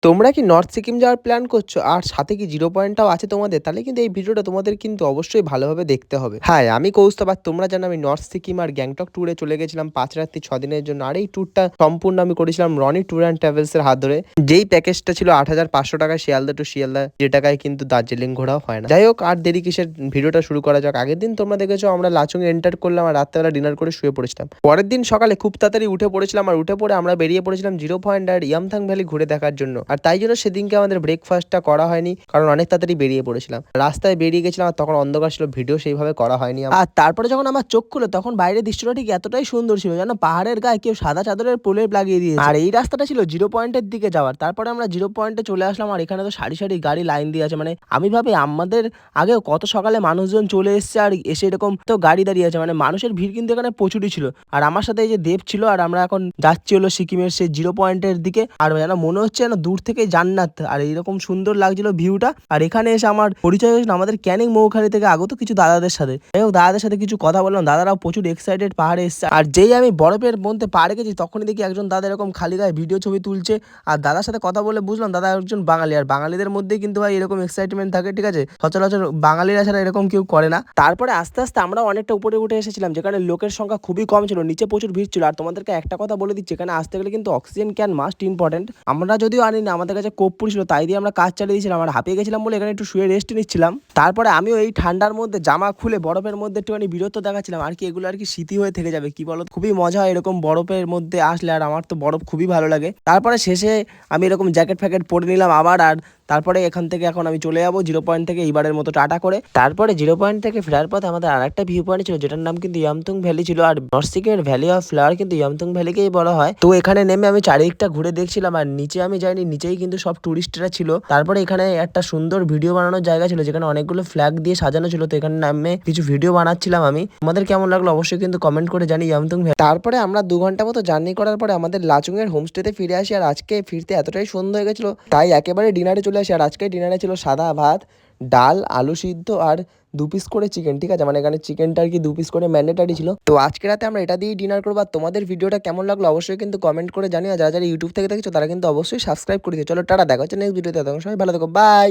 তোমরা কি নর্থ সিকিম যাওয়ার প্ল্যান করছো আর সাথে কি জিরো পয়েন্টটাও আছে তোমাদের? তাহলে কিন্তু এই ভিডিওটা তোমাদের কিন্তু অবশ্যই ভালোভাবে দেখতে হবে। হ্যাঁ, আমি কৌস্তব আর তোমরা জানো আমি নর্থ সিকিম আর গ্যাংটক ট্যুরে চলে গেছিলাম ৫ রাত্রি ৬ দিনের জন্য। আর এই ট্যুরটা সম্পূর্ণ আমি করেছিলাম রনি ট্যুর অ্যান্ড ট্রাভেলস এর হাত ধরে। যেই প্যাকেজটা ছিল ৮,৫০০ টাকায় শিয়ালদা টু শিয়ালদা, যে টাকায় কিন্তু দার্জিলিং ঘোরাও হয় না। যাই হোক, আর দেরি কিসের, ভিডিওটা শুরু করা যাক। আগের দিন তোমরা দেখেছো আমরা লাচুং এন্টার করলাম আর রাত্রেবেলা ডিনার করে শুয়ে পড়েছিলাম। পরের দিন সকালে খুব তাড়াতাড়ি উঠে পড়েছিলাম আর উঠে পড়ে আমরা বেরিয়ে পড়েছিলাম জিরো পয়েন্ট আর ইয়ামথাং ভ্যালি ঘুরে দেখার জন্য। আর তাই জন্য সেদিনকে আমাদের ব্রেকফাস্টটা করা হয়নি, কারণ অনেক তাড়াতাড়ি বেরিয়ে পড়েছিলাম। রাস্তায় বেরিয়ে গেছিলাম আর তখন অন্ধকার ছিল, ভিডিও সেইভাবে করা হয়নি। আর তারপরে যখন আমার চোখ খুলো তখন বাইরের দৃশ্যটা ঠিক এতটাই সুন্দর ছিল যেন পাহাড়ের গায়ে কেউ সাদা চাদরের প্রলেপ লাগিয়ে দিয়েছে। আর এই রাস্তাটা ছিল জিরো পয়েন্টের দিকে যাওয়ার। তারপরে আমরা জিরো পয়েন্টে চলে আসলাম আর এখানে তো সারি সারি গাড়ি লাইন দিয়ে আছে। মানে আমি ভাবি আমাদের আগেও কত সকালে মানুষজন চলে এসছে আর এসে এরকম তো গাড়ি দাঁড়িয়ে আছে, মানে মানুষের ভিড় কিন্তু এখানে প্রচুরই ছিল। আর আমার সাথে এই যে দেব ছিল আর আমরা এখন যাচ্ছি হলো সিকিমের সেই জিরো পয়েন্টের দিকে। আর যেন মনে হচ্ছে যেন দূর থেকে জান্নাত, আর এইরকম সুন্দর লাগছিল ভিউটা। আর এখানে এসে আমার পরিচয় হয়েছিল আমাদের ক্যানিং মৌখালি থেকে আগত কিছু দাদাদের সাথে। যাই হোক, দাদাদের সাথে কিছু কথা বললাম, দাদারাও প্রচুর এক্সাইটেড পাহাড়ে এসছে। আর যেই আমি বরফের মধ্যে পাহাড়ে গেছি তখনই দেখি একজন দাদা এরকম খালি গায়ে ভিডিও ছবি তুলছে। আর দাদার সাথে কথা বলে বুঝলাম দাদা একজন বাঙালি। আর বাঙালিদের মধ্যেই কিন্তু ভাই এরকম এক্সাইটমেন্ট থাকে, ঠিক আছে, সচরাচর বাঙালিরা ছাড়া এরকম কেউ করে না। তারপরে আস্তে আস্তে আমরা অনেকটা উপরে উঠে এসেছিলাম, যেখানে লোকের সংখ্যা খুবই কম ছিল, নিচে প্রচুর ভিড় ছিল। আর তোমাদেরকে একটা কথা বলে দিচ্ছি, এখানে আসতে গেলে কিন্তু অক্সিজেন ক্যান মাস্ট ইম্পর্টেন্ট। আমরা যদিও আনি না, আমাদের কাছে কর্পূর ছিল, তাই দিয়ে আমরা কাজ চালিয়ে দিয়েছিলাম। আর হাঁপিয়ে গেছিলাম বলে এখানে একটু শুয়ে রেস্ট নিচ্ছিলাম। তারপরে আমিও এই ঠান্ডার মধ্যে জামা খুলে বরফের মধ্যে একটুখানি বীরত্ব দেখাচ্ছিলাম। আর কি এগুলো আর কি স্মৃতি হয়ে থেকে যাবে, কি বলো, খুবই মজা হয় এরকম বরফের মধ্যে আসলে। আর আমার তো বরফ খুবই ভালো লাগে। তারপরে শেষে আমি এরকম জ্যাকেট ফ্যাকেট পরে নিলাম আবার। আর তারপরে এখান থেকে এখন আমি চলে যাবো জিরো পয়েন্ট থেকে এইবারের মতো টাটা করে। তারপরে জিরো পয়েন্ট থেকে ফেরার পথে আমাদের আর একটা ভিউ পয়েন্ট ছিল, যেটার নাম কিন্তু ইয়ামথুং ভ্যালি ছিল। আর নর্থ সিকিমের ভ্যালি অফ ফ্লাওয়ার কিন্তু ইয়ামথুং ভ্যালিকেই বলা হয়। তো এখানে নেমে আমি চারিদিকটা ঘুরে দেখছিলাম। আর নিচে আমি যাইনি, নিচেই কিন্তু সব টুরিস্টরা ছিল। তারপরে এখানে একটা সুন্দর ভিডিও বানানোর জায়গা ছিল, যেখানে অনেকগুলো ফ্ল্যাগ দিয়ে সাজানো ছিল। তো এখানে নামে কিছু ভিডিও বানাচ্ছিলাম আমি। তোমাদের কেমন লাগলো অবশ্যই কিন্তু কমেন্ট করে জানি ইয়ামথুং ভ্যালি। তারপরে আমরা 2 ঘন্টা মতো জার্নি করার পরে আমাদের লাচুং এর হোমস্টেতে ফিরে আসি। আর আজকে ফিরতে এতটাই সন্ধ্যা হয়ে গেছিল, তাই একেবারে ডিনারে চলে আসি। আর আজকে ডিনারে ছিল সাদা ভাত, ডাল, আলু সিদ্ধ আর 2 পিস করে চিকেন, ঠিক আছে, মানে এখানে চিকেনটা আর কি 2 পিস করে ম্যান্ডেটারি ছিল। তো আজকে রাতে আমরা এটা দিয়েই ডিনার করবো। আর তোমাদের ভিডিওটা কেমন লাগলো অবশ্যই কিন্তু কমেন্ট করে জানিও। যারা যারা ইউটিউব থেকে দেখছো তারা কিন্তু অবশ্যই সাবস্ক্রাইব করে দিও। চলো টাটা, দেখা হচ্ছে নেক্সট ভিডিওতে। তখন সবাই ভালো থেকো, বাই।